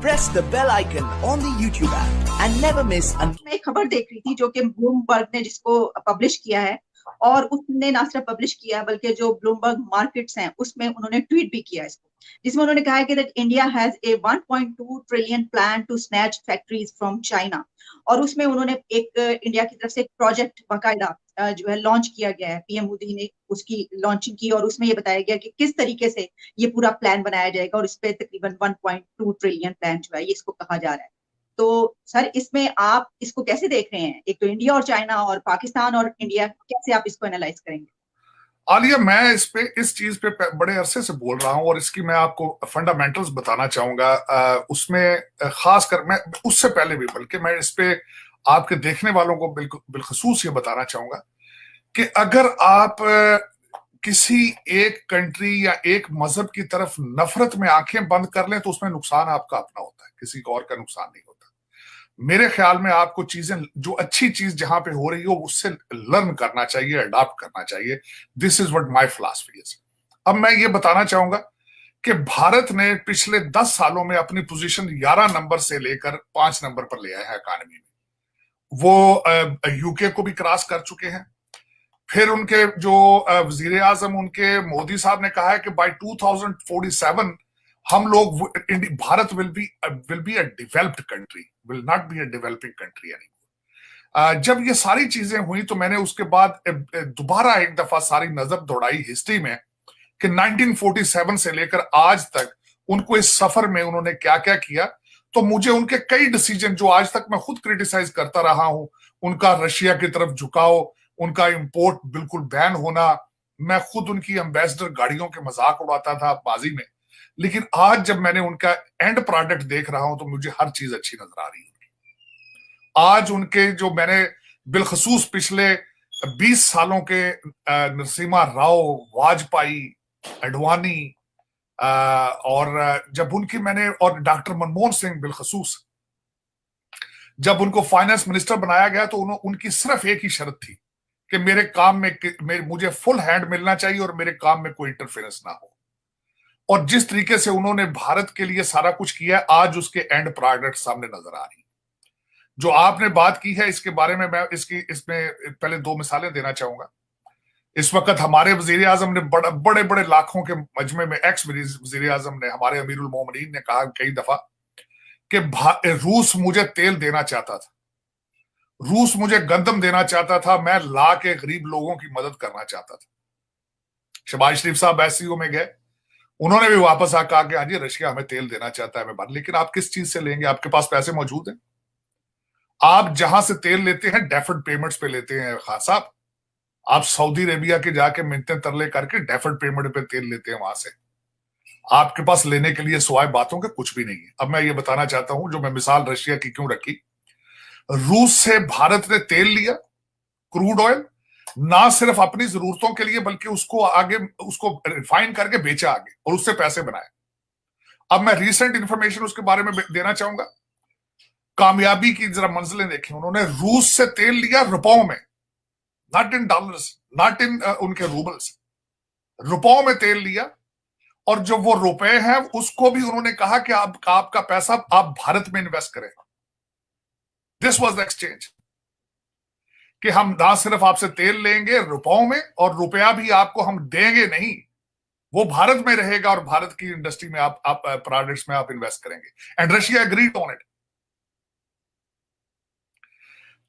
press the bell icon on the YouTube app and never miss an मैं एक खबर देख रही थी जो कि ब्लूमबर्ग ने जिसको पब्लिश किया है, और उसने ना सिर्फ पब्लिश किया है बल्कि जो ब्लूमबर्ग मार्केट्स हैं उसमें उन्होंने ट्वीट भी किया है इसको, जिसमें उन्होंने कहा है कि that India has a 1.2 trillion plan to snatch factories from China. और उसमें उन्होंने एक इंडिया की तरफ से एक प्रोजेक्ट बाकायदा जो है लॉन्च किया गया है, पीएम मोदी ने उसकी लॉन्चिंग की और उसमें ये बताया गया कि किस तरीके से ये पूरा प्लान बनाया जाएगा, और इस पे तकरीबन 1.2 ट्रिलियन प्लान जो है ये इसको कहा जा रहा है। तो सर इसमें आप इसको कैसे देख रहे हैं? एक तो इंडिया और चाइना और पाकिस्तान और इंडिया, कैसे आप इसको एनालाइज करेंगे? आलिया, मैं इस चीज पे बड़े अरसे से बोल रहा हूं और इसकी मैं आपको फंडामेंटल्स बताना चाहूंगा। उसमें खास कर मैं उससे पहले भी, बल्कि मैं इस पे आपके देखने वालों को बिलखसूस ये बताना चाहूंगा कि अगर आप किसी एक कंट्री या एक मजहब की तरफ नफरत में आंखें बंद कर लें तो उसमें नुकसान आपका अपना होता है, किसी और का नुकसान नहीं होता। मेरे ख्याल में आपको चीजें, जो अच्छी चीज जहां पे हो रही हो उससे लर्न करना चाहिए, अडॉप्ट करना चाहिए। This is what my philosophy is. अब मैं ये बताना चाहूंगा कि भारत ने पिछले 10 सालों में अपनी पोजीशन 11 नंबर से लेकर 5 नंबर पर ले आया है इकॉनमी में। वो यूके को भी क्रॉस कर चुके हैं। फिर उनके जो वजीर आजम उनके मोदी साहब ने कहा है कि बाय 2047 हम लोग, Bharat will be a developed country, will not be a developing country anymore. जब ये सारी चीजें हुई तो मैंने उसके बाद दोबारा एक दफा सारी नजर दौड़ाई हिस्ट्री में कि 1947 से लेकर आज तक उनको इस सफर में उन्होंने क्या क्या किया। तो मुझे उनके कई डिसीजन जो आज तक मैं खुद क्रिटिसाइज करता रहा हूं, उनका रशिया की तरफ झुकाव, उनका इंपोर्ट बिल्कुल बैन होना, मैं खुद उनकी एम्बेसडर गाड़ियों के मजाक उड़ाता था बाजी में, लेकिन आज जब मैंने उनका एंड प्रोडक्ट देख रहा हूं तो मुझे हर चीज अच्छी नजर आ रही है। आज उनके जो मैंने बिलखसूस पिछले 20 सालों के नरसिम्हा राव, वाजपेयी, अडवाणी, और जब उनकी मैंने, और डॉक्टर मनमोहन सिंह बिलखसूस, जब उनको फाइनेंस मिनिस्टर बनाया गया तो उनकी सिर्फ एक ही शर्त थी कि मेरे काम में मुझे फुल हैंड मिलना चाहिए और मेरे काम में कोई इंटरफेरेंस ना हो। और जिस तरीके से उन्होंने भारत के लिए सारा कुछ किया, आज उसके एंड प्रोडक्ट सामने नजर आ रही। जो आपने बात की है इसके बारे में मैं इसमें पहले 2 मिसालें देना चाहूंगा। इस वक्त हमारे वजीर आजम ने बड़े बड़े लाखों के मजमे में, एक्स वजीर आजम ने, हमारे अमीरुल मोमिनीन ने कहा कई दफा कि रूस मुझे तेल देना चाहता था, रूस मुझे गंदम देना चाहता था, मैं ला के गरीब लोगों की मदद करना चाहता था। शहबाज शरीफ साहब एससीओ में गए, उन्होंने भी वापस आकर कहा कि हाँ जी रशिया हमें तेल देना चाहता है, मैं लेकिन आप किस चीज से लेंगे? आपके पास पैसे मौजूद हैं? आप जहां से तेल लेते हैं डेफर्ड पेमेंट्स पे लेते हैं खान साहब। आप सऊदी अरेबिया के जाके मिन्नतें तरले करके डेफर्ड पेमेंट पे तेल लेते हैं वहां से। आपके पास लेने के लिए सिवाय बातों के कुछ भी नहीं है। अब मैं ये बताना चाहता हूं, जो मैं मिसाल रशिया की क्यों रखी, रूस से भारत ने तेल लिया, क्रूड ऑयल, ना सिर्फ अपनी जरूरतों के लिए बल्कि उसको रिफाइन करके बेचा आगे और उससे पैसे बनाए। अब मैं रिसेंट इंफॉर्मेशन उसके बारे में देना चाहूंगा। कामयाबी की जरा मंजिलें देखें। उन्होंने रूस से तेल लिया रुपयों में, not in dollars, not in उनके रूबल्स, रुपयों में तेल लिया। और जो वो रुपए हैं उसको भी उन्होंने कहा कि आपका पैसा आप भारत में इन्वेस्ट करें। दिस वाज द एक्सचेंज, कि हम ना सिर्फ आपसे तेल लेंगे रुपयों में, और रुपया भी आपको हम देंगे नहीं, वो भारत में रहेगा और भारत की इंडस्ट्री में आप प्रोडक्ट्स में आप इन्वेस्ट करेंगे। And Russia agreed on it.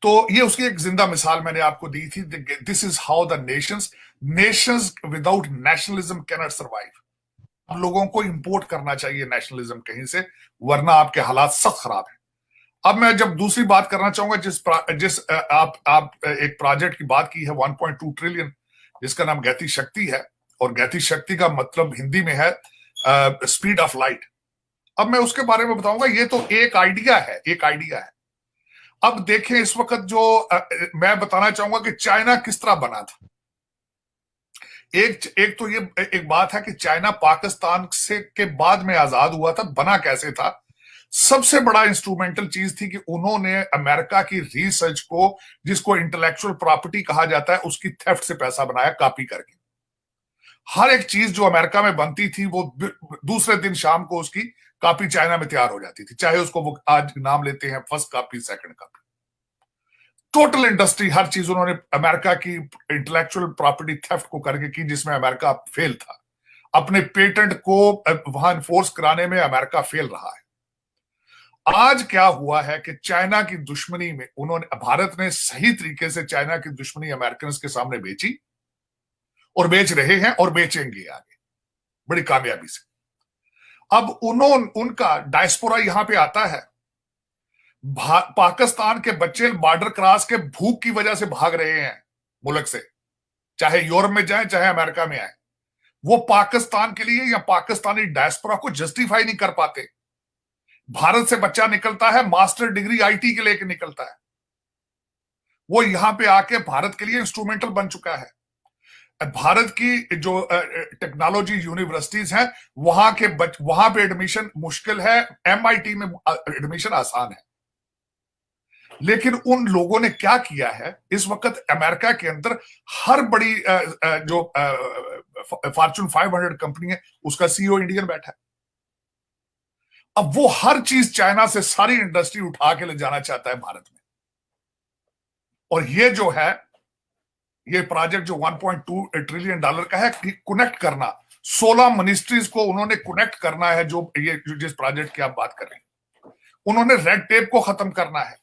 तो ये उसकी एक जिंदा मिसाल मैंने आपको दी थी। This is how the Nations without nationalism can not survive. लोगों को इंपोर्ट करना चाहिए नेशनलिज्म कहीं से, वरना आपके हालात सख्त खराब हैं। अब मैं जब दूसरी बात करना चाहूंगा, जिस आप एक प्रोजेक्ट की बात की है 1.2 ट्रिलियन, जिसका नाम गति शक्ति है, और गति शक्ति का मतलब हिंदी में है स्पीड ऑफ लाइट। अब मैं उसके बारे में बताऊंगा। ये तो एक आइडिया है। अब देखें इस वक्त जो मैं बताना चाहूंगा कि चाइना किस तरह बना था। एक तो ये एक बात है कि चाइना पाकिस्तान से के बाद में आजाद हुआ था। बना कैसे था? सबसे बड़ा इंस्ट्रूमेंटल चीज थी कि उन्होंने अमेरिका की रिसर्च को, जिसको इंटेलेक्चुअल प्रॉपर्टी कहा जाता है, उसकी थेफ्ट से पैसा बनाया, कॉपी करके। हर एक चीज जो अमेरिका में बनती थी वो दूसरे दिन शाम को उसकी कॉपी चाइना में तैयार हो जाती थी, चाहे उसको वो आज नाम लेते हैं first copy, second copy. Total industry, हर चीज उन्होंने अमेरिका की इंटेलेक्चुअल प्रॉपर्टी थेफ्ट को करके की, जिसमें अमेरिका फेल था। अपने पेटेंट को वहां इन्फोर्स कराने में अमेरिका फेल रहा है। आज क्या हुआ है कि चाइना की दुश्मनी में भारत ने सही तरीके से चाइना की दुश्मनी अमेरिकन के सामने बेची, और बेच रहे हैं और बेचेंगे आगे बड़ी कामयाबी से। अब उनका डायस्पोरा यहां पे आता है, पाकिस्तान के बच्चे बॉर्डर क्रॉस के भूख की वजह से भाग रहे हैं मुल्क से, चाहे यूरोप में जाएं चाहे अमेरिका में आए। वो पाकिस्तान के लिए या पाकिस्तानी डायस्पोरा को जस्टिफाई नहीं कर पाते। भारत से बच्चा निकलता है, मास्टर डिग्री आईटी के लेके निकलता है, वो यहां पे आके भारत के लिए इंस्ट्रूमेंटल बन चुका है। भारत की जो टेक्नोलॉजी यूनिवर्सिटीज हैं वहां पे एडमिशन मुश्किल है, एमआईटी में एडमिशन आसान है। लेकिन उन लोगों ने क्या किया है, इस वक्त अमेरिका के अंदर हर बड़ी जो फॉर्च्यून 500 कंपनी है उसका सीईओ इंडियन बैठा है। अब वो हर चीज चाइना से सारी इंडस्ट्री उठा के ले जाना चाहता है भारत में। और ये जो है, ये प्रोजेक्ट जो 1.2 ट्रिलियन डॉलर का है, कनेक्ट करना 16 मिनिस्ट्रीज को उन्होंने कनेक्ट करना है। जो जिस प्रोजेक्ट की आप बात कर रहे हैं, उन्होंने रेड टेप को खत्म करना है।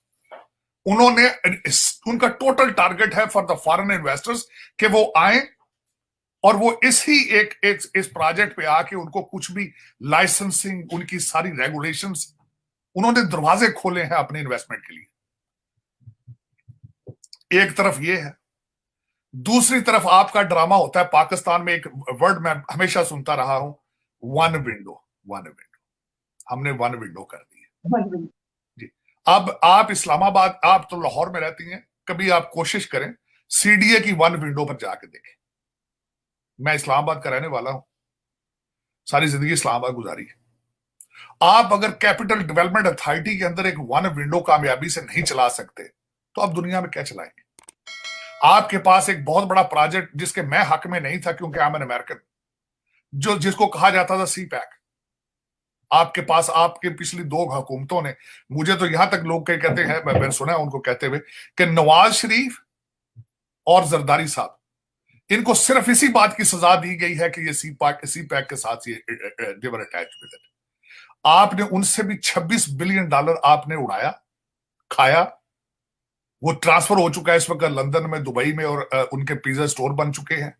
उनका टोटल टारगेट है फॉर द फॉरेन इन्वेस्टर्स कि वो आए और वो इस प्रोजेक्ट पे आके उनको कुछ भी लाइसेंसिंग, उनकी सारी रेगुलेशंस, उन्होंने दरवाजे खोले हैं अपने इन्वेस्टमेंट के लिए। एक तरफ ये है, दूसरी तरफ आपका ड्रामा होता है पाकिस्तान में। एक वर्ड मैं हमेशा सुनता रहा हूं, वन विंडो। हमने वन विंडो कर दी है जी। अब आप इस्लामाबाद, आप तो लाहौर में रहती हैं, कभी आप कोशिश करें सीडीए की वन विंडो पर जाके देखें। मैं इस्लामाबाद का रहने वाला हूं, सारी जिंदगी इस्लामाबाद गुजारी है। आप अगर कैपिटल डेवलपमेंट अथॉरिटी के अंदर एक वन विंडो कामयाबी से नहीं चला सकते तो आप दुनिया में क्या चलाएंगे? आपके पास एक बहुत बड़ा प्रोजेक्ट जिसके मैं हक में नहीं था क्योंकि आई एम एन अमेरिकन, जिसको कहा जाता था सी पैक, आपके पास आपके पिछली 2 हुकूमतों ने, मुझे तो यहां तक लोग कहते हैं, मैंने सुना है उनको कहते हुए कि नवाज शरीफ और जरदारी साहब, इनको सिर्फ इसी बात की सजा दी गई है कि ये सी पैक के साथ ये देवर अटैच विद इट। आपने उनसे भी 26 बिलियन डॉलर आपने उड़ाया, खाया। वो ट्रांसफर हो चुका है इस वक्त लंदन में, दुबई में, और उनके पिज्जा स्टोर बन चुके हैं।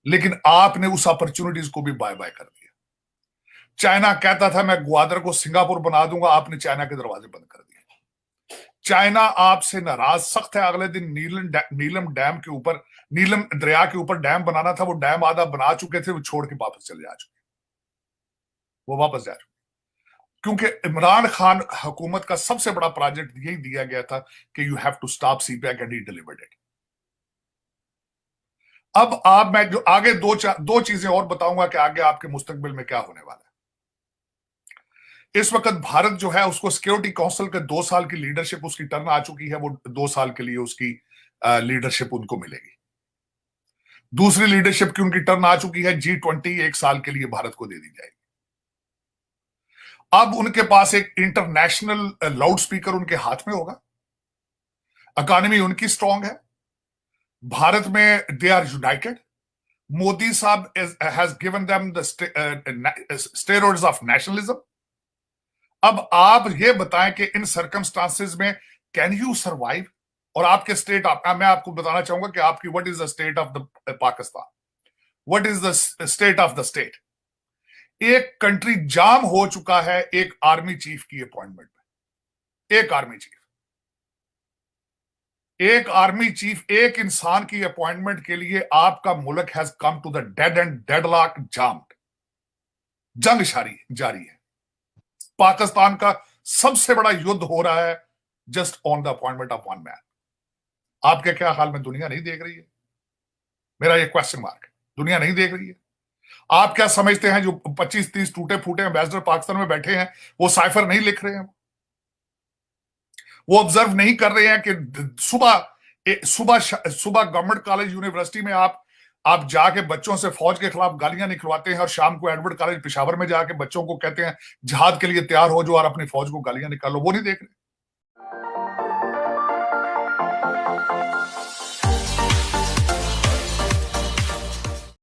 लेकिन आपने उस अपॉर्चुनिटीज को भी बाय बाय कर दिया। चाइना कहता था मैं ग्वादर को सिंगापुर बना दूंगा, आपने चाइना के दरवाजे बंद कर दिए। चाइना आपसे नाराज सख्त है। अगले दिन नीलम डैम के ऊपर, नीलम दरिया के ऊपर डैम बनाना था, वो डैम आधा बना चुके थे, वो छोड़ के वापस चले जा चुके, वो वापस जा चुके। क्योंकि इमरान खान हुकूमत का सबसे बड़ा प्रोजेक्ट यही दिया गया था कि you have to stop CPEC and he delivered it. अब आप, मैं जो आगे दो चीजें और बताऊंगा कि आगे आपके मुस्तकबिल में क्या होने वाला है। इस वक्त भारत जो है उसको सिक्योरिटी काउंसिल के 2 साल की लीडरशिप उसकी टर्न आ चुकी है, वो 2 साल के लिए उसकी लीडरशिप उनको मिलेगी। दूसरी लीडरशिप की उनकी टर्न आ चुकी है, G20 1 साल के लिए भारत को दे दी जाएगी। अब उनके पास एक इंटरनेशनल लाउड स्पीकर उनके हाथ में होगा। इकोनॉमी उनकी स्ट्रांग है, भारत में दे आर यूनाइटेड। मोदी साहब has given them the steroids of nationalism. अब आप ये बताएं कि इन सर्कमस्टांसेस में कैन यू सर्वाइव? और आपके स्टेट, मैं आपको बताना चाहूंगा कि आपकी what is the state of the Pakistan, what is the state of the state. एक कंट्री जाम हो चुका है एक आर्मी चीफ की अपॉइंटमेंट में। एक आर्मी चीफ, एक इंसान की अपॉइंटमेंट के लिए आपका मुल्क has come to the dead end deadlock jammed. जंग जारी है। पाकिस्तान का सबसे बड़ा युद्ध हो रहा है just on the appointment of one man. आपके क्या हाल में दुनिया नहीं देख रही है? मेरा ये क्वेश्चन मार्क है, दुनिया नहीं देख रही है। आप क्या समझते हैं जो 25-30 टूटे फूटे एम्बेसडर पाकिस्तान में बैठे हैं वो साइफर नहीं लिख रहे हैं? वो ऑब्जर्व नहीं कर रहे हैं कि सुबह गवर्नमेंट कॉलेज यूनिवर्सिटी में आप आप जाके बच्चों से फौज के खिलाफ गालियां निकलवाते हैं और शाम को एडवर्ड कॉलेज पेशावर में जाके बच्चों को कहते हैं जिहाद के लिए तैयार हो जो और अपनी फौज को गालियां निकालो, वो नहीं देख रहे।